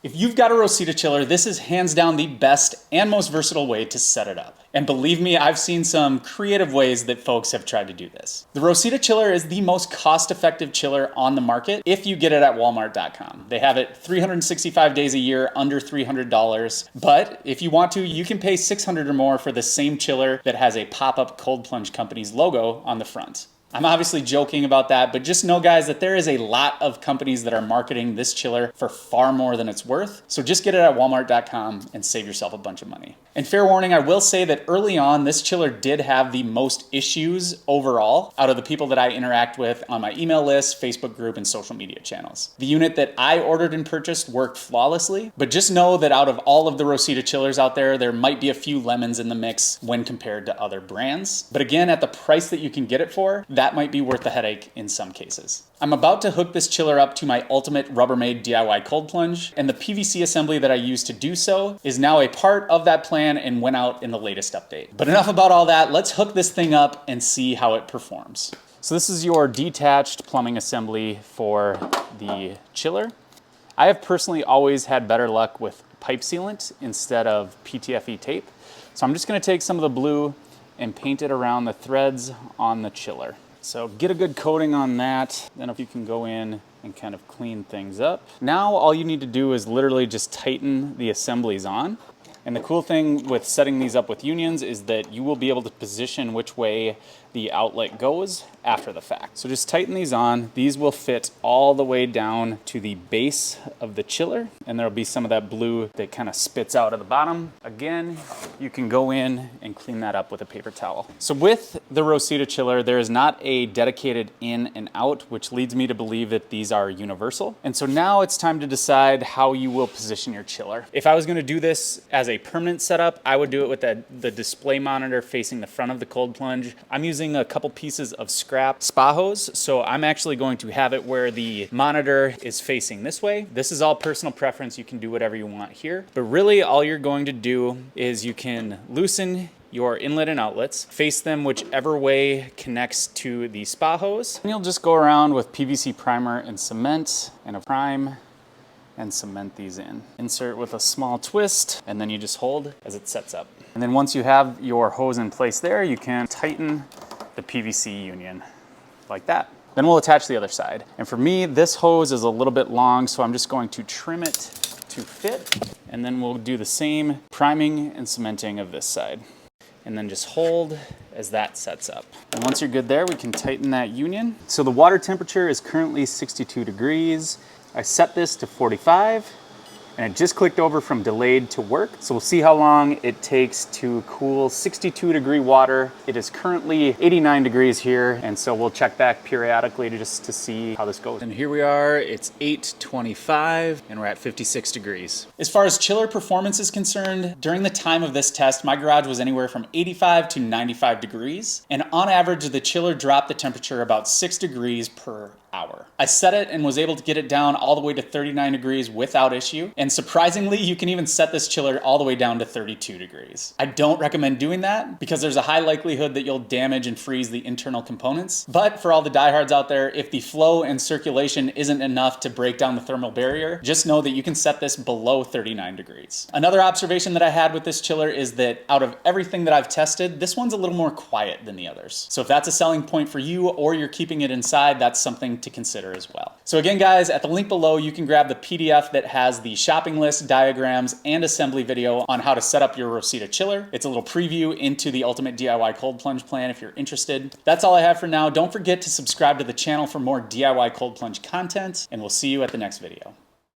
If you've got a Rocita Chiller, this is hands down the best and most versatile way to set it up. And believe me, I've seen some creative ways that folks have tried to do this. The Rocita Chiller is the most cost-effective chiller on the market if you get it at Walmart.com. They have it 365 days a year under $300, but if you want to, you can pay $600 or more for the same chiller that has a pop-up Cold Plunge company's logo on the front. I'm obviously joking about that, but just know, guys, that there is a lot of companies that are marketing this chiller for far more than it's worth. So just get it at Walmart.com and save yourself a bunch of money. And fair warning, I will say that early on, this chiller did have the most issues overall out of the people that I interact with on my email list, Facebook group, and social media channels. The unit that I ordered and purchased worked flawlessly, but just know that out of all of the Rocita chillers out there, there might be a few lemons in the mix when compared to other brands. But again, at the price that you can get it for, that might be worth the headache in some cases. I'm about to hook this chiller up to my ultimate Rubbermaid DIY cold plunge, and the PVC assembly that I used to do so is now a part of that plan and went out in the latest update. But enough about all that, let's hook this thing up and see how it performs. So this is your detached plumbing assembly for the chiller. I have personally always had better luck with pipe sealant instead of PTFE tape. So I'm just gonna take some of the blue and paint it around the threads on the chiller. So get a good coating on that. Then if you can go in and kind of clean things up. Now all you need to do is literally just tighten the assemblies on. And the cool thing with setting these up with unions is that you will be able to position which way the outlet goes after the fact. So just tighten these on. These will fit all the way down to the base of the chiller, and there'll be some of that blue that kind of spits out of the bottom. Again, you can go in and clean that up with a paper towel. So with the Rocita Chiller, there is not a dedicated in and out, which leads me to believe that these are universal. And so now it's time to decide how you will position your chiller. If I was gonna do this as a permanent setup, I would do it with the display monitor facing the front of the cold plunge. I'm using a couple pieces of scrap spa hose, so I'm actually going to have it where the monitor is facing this way. This is all personal preference. You can do whatever you want here, but really all you're going to do is you can loosen your inlet and outlets, face them whichever way connects to the spa hose, and you'll just go around with PVC primer and cement and a prime and cement these in. Insert with a small twist, and then you just hold as it sets up. And then once you have your hose in place there, you can tighten the PVC union like that. Then we'll attach the other side. And for me, this hose is a little bit long, so I'm just going to trim it to fit. And then we'll do the same priming and cementing of this side. And then just hold as that sets up. And once you're good there, we can tighten that union. So the water temperature is currently 62 degrees. I set this to 45, and it just clicked over from delayed to work. So we'll see how long it takes to cool 62-degree water. It is currently 89 degrees here, and so we'll check back periodically just to see how this goes. And here we are, it's 8:25, and we're at 56 degrees. As far as chiller performance is concerned, during the time of this test, my garage was anywhere from 85 to 95 degrees, and on average, the chiller dropped the temperature about 6 degrees per hour. I set it and was able to get it down all the way to 39 degrees without issue. And surprisingly, you can even set this chiller all the way down to 32 degrees. I don't recommend doing that because there's a high likelihood that you'll damage and freeze the internal components. But for all the diehards out there, if the flow and circulation isn't enough to break down the thermal barrier, just know that you can set this below 39 degrees. Another observation that I had with this chiller is that out of everything that I've tested, this one's a little more quiet than the others. So if that's a selling point for you or you're keeping it inside, that's something to consider as well. So again, guys, at the link below, you can grab the PDF that has the shopping list, diagrams, and assembly video on how to set up your Rocita Chiller. It's a little preview into the ultimate DIY cold plunge plan if you're interested. That's all I have for now. Don't forget to subscribe to the channel for more DIY cold plunge content, and we'll see you at the next video.